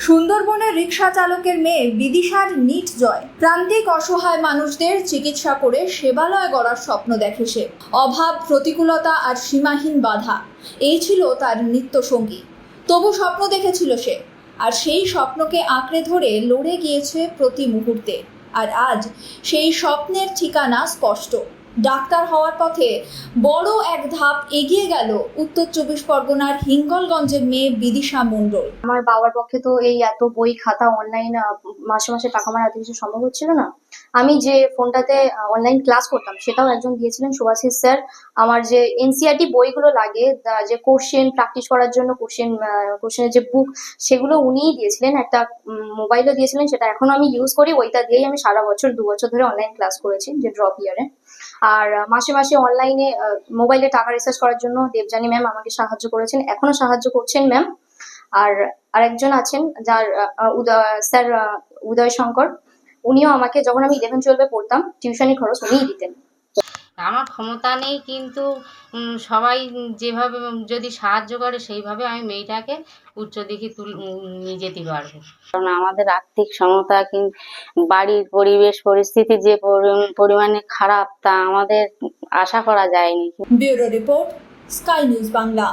সুন্দরবনের রিকশা চালকের মেয়ে বিদিশার নিট জয়। প্রান্তিক অসহায় মানুষদের চিকিৎসা করে সেবালয় গড়ার স্বপ্ন দেখে সে। অভাব, প্রতিকূলতা আর সীমাহীন বাধা, এই ছিল তার নিত্যসঙ্গী। তবু স্বপ্ন দেখেছিল সে, আর সেই স্বপ্নকে আঁকড়ে ধরে লড়ে গিয়েছে প্রতি মুহূর্তে। আর আজ সেই স্বপ্নের ঠিকানা স্পষ্ট। ডাক্তার হওয়ার পথে বড় এক ধাপ এগিয়ে গেল উত্তর 24 পরগনার হিঙ্গলগঞ্জের মেয়ে বিদিশা মণ্ডল। আমার বাবার পক্ষে তো এই এত বই খাতা অনলাইন মাসে মাসে টাকা আমার এত কিছু সম্ভব হচ্ছিল না। আমি যে ফোনটাতে অনলাইন ক্লাস করতাম সেটাও একজন দিয়েছিলেন, সুভাষিস স্যার। আমার যে এনসিইআরটি বইগুলো লাগে, যে কোশ্চেন প্র্যাকটিস করার জন্য কোশ্চেনের যে বুক, সেগুলো উনিই দিয়েছিলেন। একটা মোবাইলও দিয়েছিলেন, সেটা এখনো আমি ইউজ করি। ওইটা দিয়েই আমি সারা বছর 2 বছর ধরে অনলাইন ক্লাস করেছি, যে ড্রপ ইয়ারে। আর মাসে মাসে অনলাইনে মোবাইলে টাকা রিসার্চ করার জন্য দেবযানী ম্যাম আমাকে সাহায্য করেছেন, এখনো সাহায্য করছেন ম্যাম। আর আরেকজন আছেন যার স্যার উদয় শঙ্কর, উনিও আমাকে যখন আমি 11-12 পড়তাম টিউশনি খরচ উনিই দিতেন। আমার ক্ষমতা নেই, কিন্তু সবাই যেভাবে যদি সাহায্য করে সেইভাবে আমি মেয়েটাকে উচ্চ দিকে নিয়ে যেতে পারবো। কারণ আমাদের আর্থিক সমতা, বাড়ির পরিবেশ পরিস্থিতি যে পরিমাণে খারাপ, তা আমাদের আশা করা যায়নি। Bureau report, sky news Bangla.